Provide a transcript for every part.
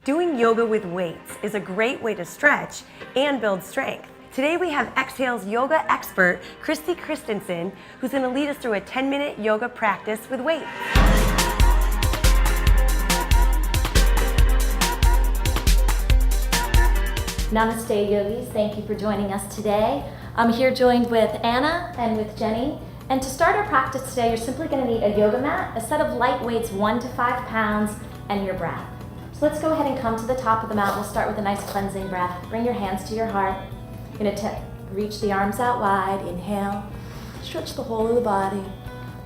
Doing yoga with weights is a great way to stretch and build strength. Today we have Exhale's yoga expert, Christy Christensen, who's going to lead us through a 10-minute yoga practice with weights. Namaste yogis, thank you for joining us today. I'm here joined with Anna and with Jenny. And to start our practice today, you're simply going to need a yoga mat, a set of light weights 1 to 5 pounds, and your breath. So let's go ahead and come to the top of the mat. We'll start with a nice cleansing breath. Bring your hands to your heart. You're going to reach the arms out wide. Inhale, stretch the whole of the body.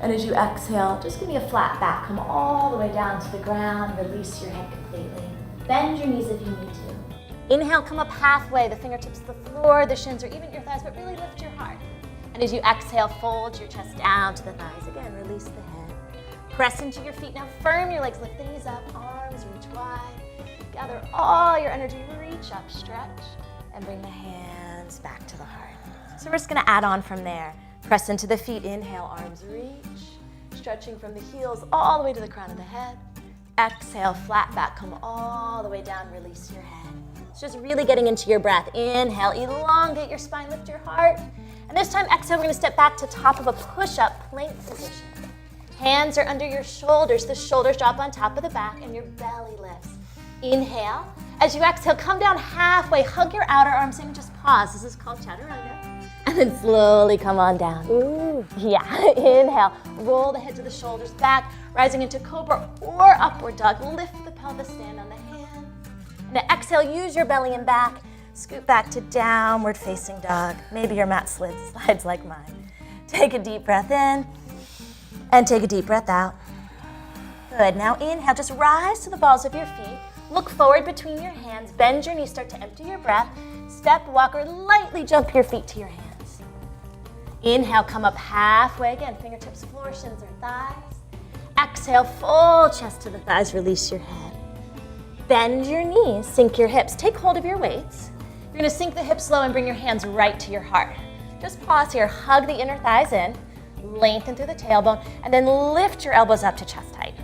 And as you exhale, just give me a flat back. Come all the way down to the ground. Release your head completely. Bend your knees if you need to. Inhale, come up halfway, the fingertips to the floor, the shins, or even your thighs, but really lift your heart. And as you exhale, fold your chest down to the thighs. Again, release the head. Press into your feet. Now firm your legs, lift the knees up, arms reach wide. Gather all your energy, reach up, stretch, and bring the hands back to the heart. So we're just gonna add on from there. Press into the feet, inhale, arms reach. Stretching from the heels all the way to the crown of the head. Exhale, flat back, come all the way down, release your head. It's just really getting into your breath. Inhale, elongate your spine, lift your heart. And this time, exhale, we're gonna step back to top of a push-up plank position. Hands are under your shoulders. The shoulders drop on top of the back and your belly lifts. Inhale. As you exhale, come down halfway, hug your outer arms in and just pause. This is called Chaturanga. And then slowly come on down. Ooh, yeah. Inhale, roll the head to the shoulders back, rising into Cobra or Upward Dog. Lift the pelvis, stand on the hand. And then exhale, use your belly and back. Scoot back to Downward Facing Dog. Maybe your mat slides like mine. Take a deep breath in and take a deep breath out. Good, now inhale, just rise to the balls of your feet. Look forward between your hands, bend your knees, start to empty your breath. Step, walk, or lightly jump your feet to your hands. Inhale, come up halfway again, fingertips, floor, shins, or thighs. Exhale, full chest to the thighs, release your head. Bend your knees, sink your hips. Take hold of your weights. You're gonna sink the hips low and bring your hands right to your heart. Just pause here, hug the inner thighs in, lengthen through the tailbone, and then lift your elbows up to chest height.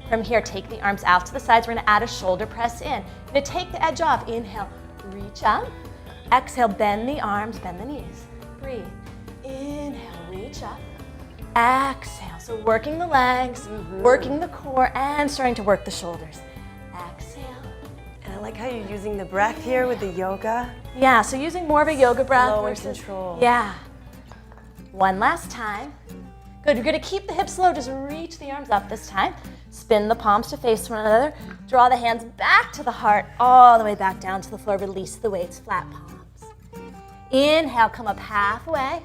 From here, take the arms out to the sides. We're gonna add a shoulder press in. You're gonna take the edge off. Inhale, reach up. Exhale, bend the arms, bend the knees. Breathe. Inhale, reach up. Exhale, so working the legs, working the core, and starting to work the shoulders. Exhale. And I like how you're using the breath here with the yoga. Yeah, so using more of a yoga breath Slow and versus control. Yeah. One last time. Good, you're gonna keep the hips low, just reach the arms up this time. Spin the palms to face one another. Draw the hands back to the heart, all the way back down to the floor. Release the weights, flat palms. Inhale, come up halfway.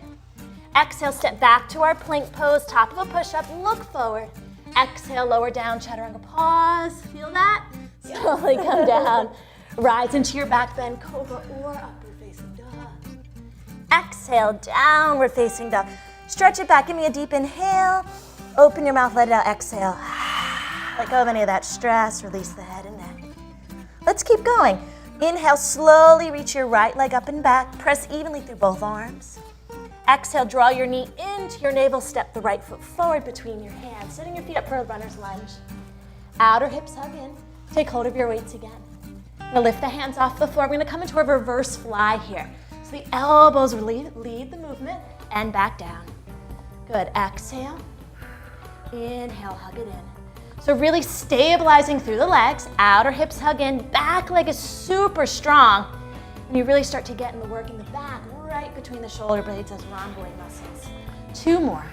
Exhale, step back to our plank pose, top of a push-up, look forward. Exhale, lower down, Chaturanga, pause. Feel that? Slowly come down. Rise into your back bend, Cobra or Upward Facing Dog. Exhale, Downward Facing Dog. Stretch it back, give me a deep inhale. Open your mouth, let it out, exhale. Let go of any of that stress, release the head and neck. Let's keep going. Inhale, slowly reach your right leg up and back. Press evenly through both arms. Exhale, draw your knee into your navel, step the right foot forward between your hands, setting your feet up for a runner's lunge. Outer hips hug in. Take hold of your weights again. Now lift the hands off the floor. We're gonna come into a reverse fly here. So the elbows lead the movement and back down. Good, exhale. Inhale, hug it in. So really stabilizing through the legs, outer hips hug in, back leg is super strong. And you really start to get in the work in the back, right between the shoulder blades, those rhomboid muscles. 2 more.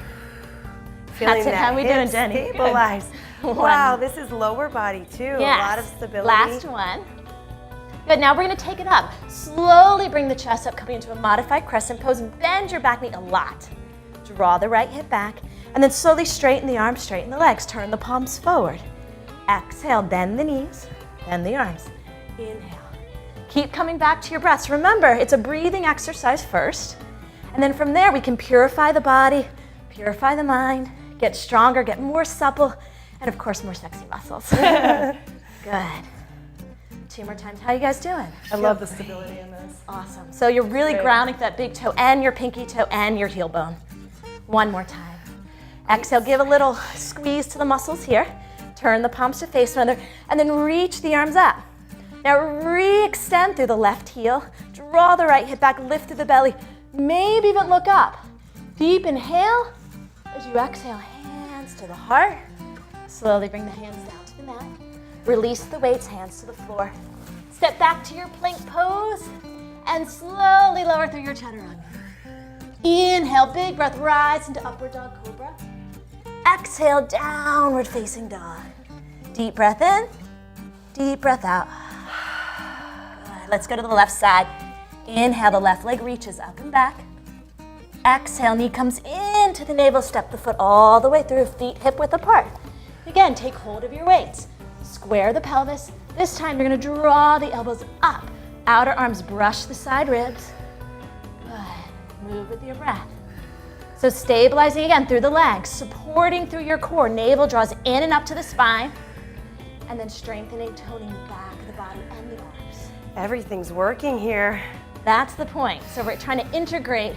Feeling That's it. that How we hip doing, Jenny? stabilize. Good. Wow, this is lower body too. Yes. A lot of stability. Last one. Good, now we're gonna take it up. Slowly bring the chest up, coming into a modified crescent pose. Bend your back knee a lot. Draw the right hip back, and then slowly straighten the arms, straighten the legs. Turn the palms forward. Exhale, bend the knees, bend the arms. Inhale. Keep coming back to your breaths. Remember, it's a breathing exercise first, and then from there we can purify the body, purify the mind, get stronger, get more supple, and of course more sexy muscles. Good. 2 more times. How you guys doing? I love the stability in this. Awesome. So you're really grounding that big toe and your pinky toe and your heel bone. 1 more time. Exhale, give a little squeeze to the muscles here. Turn the palms to face one another, and then reach the arms up. Now re-extend through the left heel. Draw the right hip back, lift through the belly. Maybe even look up. Deep inhale. As you exhale, hands to the heart. Slowly bring the hands down to the mat. Release the weights, hands to the floor. Step back to your plank pose and slowly lower through your chaturanga. Inhale, big breath, rise into upward dog cobra. Exhale, downward facing dog. Deep breath in, deep breath out. Good. Let's go to the left side. Inhale, the left leg reaches up and back. Exhale, knee comes into the navel, step the foot all the way through, feet hip width apart. Again, take hold of your weights. Square the pelvis. This time you're gonna draw the elbows up. Outer arms brush the side ribs. Good. Move with your breath. So stabilizing again through the legs, supporting through your core. Navel draws in and up to the spine. And then strengthening, toning back the body and the arms. Everything's working here. That's the point. So we're trying to integrate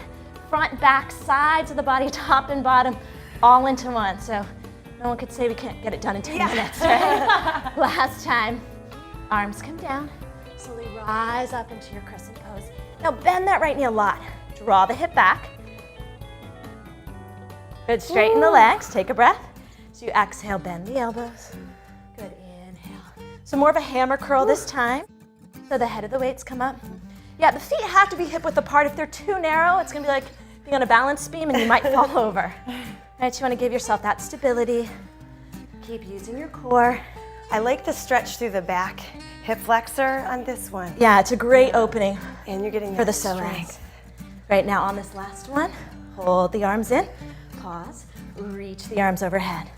front, back, sides of the body, top and bottom, all into one. So no one could say we can't get it done in 10 minutes, right? Last time. Arms come down. Slowly rise up into your crescent pose. Now bend that right knee a lot. Draw the hip back. Good, straighten the legs. Take a breath. So you exhale, bend the elbows. Good, inhale. So more of a hammer curl this time. So the head of the weights come up. Yeah, the feet have to be hip width apart. If they're too narrow, it's gonna be like being on a balance beam and you might fall over. Right, you wanna give yourself that stability. Keep using your core. I like the stretch through the back hip flexor on this one. Yeah, it's a great opening And you're getting for the that psoas. strength. Right now on this last one, hold the arms in, pause, reach the arms overhead.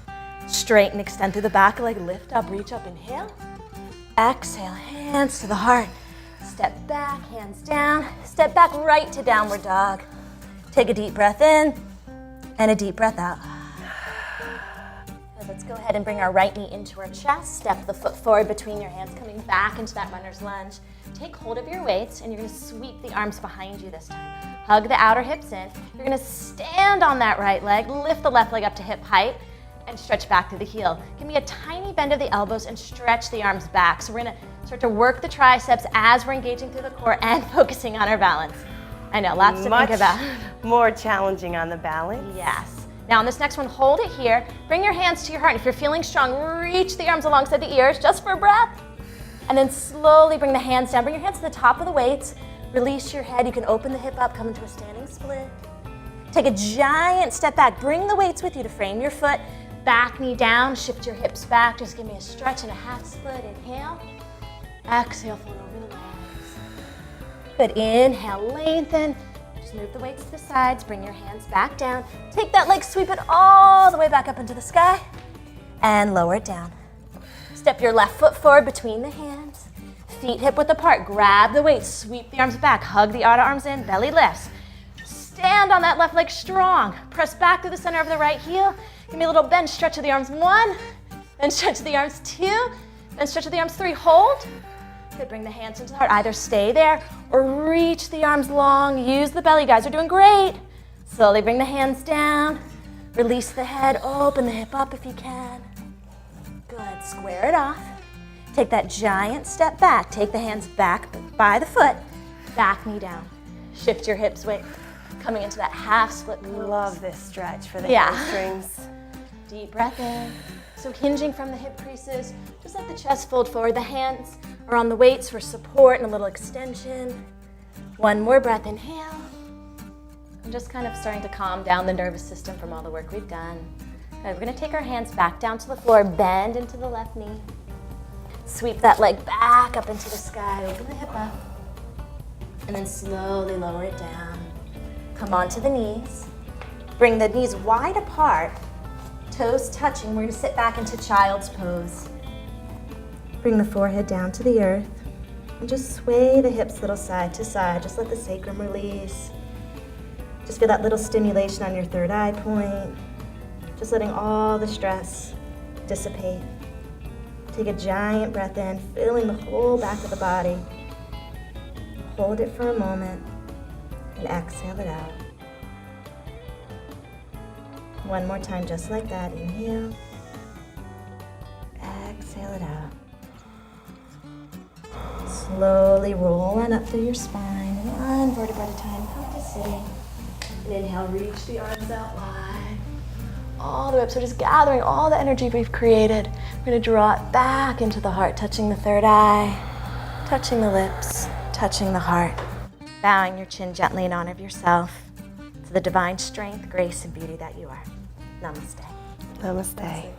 Straighten, extend through the back leg, lift up, reach up, inhale. Exhale, hands to the heart. Step back, hands down. Step back right to downward dog. Take a deep breath in and a deep breath out. Let's go ahead and bring our right knee into our chest. Step the foot forward between your hands, coming back into that runner's lunge. Take hold of your weights and you're gonna sweep the arms behind you this time. Hug the outer hips in. You're gonna stand on that right leg, lift the left leg up to hip height, and stretch back through the heel. Give me a tiny bend of the elbows and stretch the arms back. So we're gonna start to work the triceps as we're engaging through the core and focusing on our balance. I know, lots to think about. More challenging on the balance. Yes. Now on this next one, hold it here. Bring your hands to your heart. If you're feeling strong, reach the arms alongside the ears just for a breath. And then slowly bring the hands down. Bring your hands to the top of the weights. Release your head. You can open the hip up, come into a standing split. Take a giant step back. Bring the weights with you to frame your foot. Back knee down, shift your hips back. Just give me a stretch and a half split. Inhale. Exhale, fold over the legs. Good, inhale, lengthen. Just move the weights to the sides, bring your hands back down. Take that leg, sweep it all the way back up into the sky, and lower it down. Step your left foot forward between the hands. Feet hip width apart, grab the weights, sweep the arms back, hug the outer arms in, belly lifts. Stand on that left leg strong. Press back through the center of the right heel. Give me a little bend, stretch of the arms, 1, then stretch of the arms, 2, then stretch of the arms, 3, hold. Good, bring the hands into the heart. Either stay there or reach the arms long. Use the belly, guys, you're doing great. Slowly bring the hands down. Release the head, open the hip up if you can. Good, square it off. Take that giant step back. Take the hands back by the foot, back knee down. Shift your hips, weight, coming into that half split pose. Love this stretch for the Yeah. hamstrings. Deep breath in. So hinging from the hip creases, just let the chest fold forward. The hands are on the weights for support and a little extension. One more breath, inhale. I'm just kind of starting to calm down the nervous system from all the work we've done. Okay, we're gonna take our hands back down to the floor, bend into the left knee. Sweep that leg back up into the sky, open the hip up. And then slowly lower it down. Come onto the knees. Bring the knees wide apart, toes touching. We're gonna sit back into child's pose. Bring the forehead down to the earth and just sway the hips a little side to side. Just let the sacrum release. Just feel that little stimulation on your third eye point. Just letting all the stress dissipate. Take a giant breath in, filling the whole back of the body. Hold it for a moment and exhale it out. One more time, just like that. Inhale. Exhale it out. Slowly roll on up through your spine, and one vertebra at a time. Come to sitting. And inhale, reach the arms out wide. All the way up. So just gathering all the energy we've created. We're going to draw it back into the heart, touching the third eye, touching the lips, touching the heart. Bowing your chin gently in honor of yourself to the divine strength, grace, and beauty that you are. Namaste. Namaste.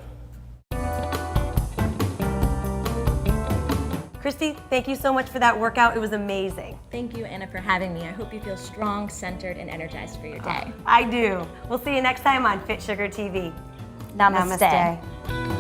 Christy, thank you so much for that workout. It was amazing. Thank you, Anna, for having me. I hope you feel strong, centered, and energized for your day. I do. We'll see you next time on Fit Sugar TV. Namaste. Namaste.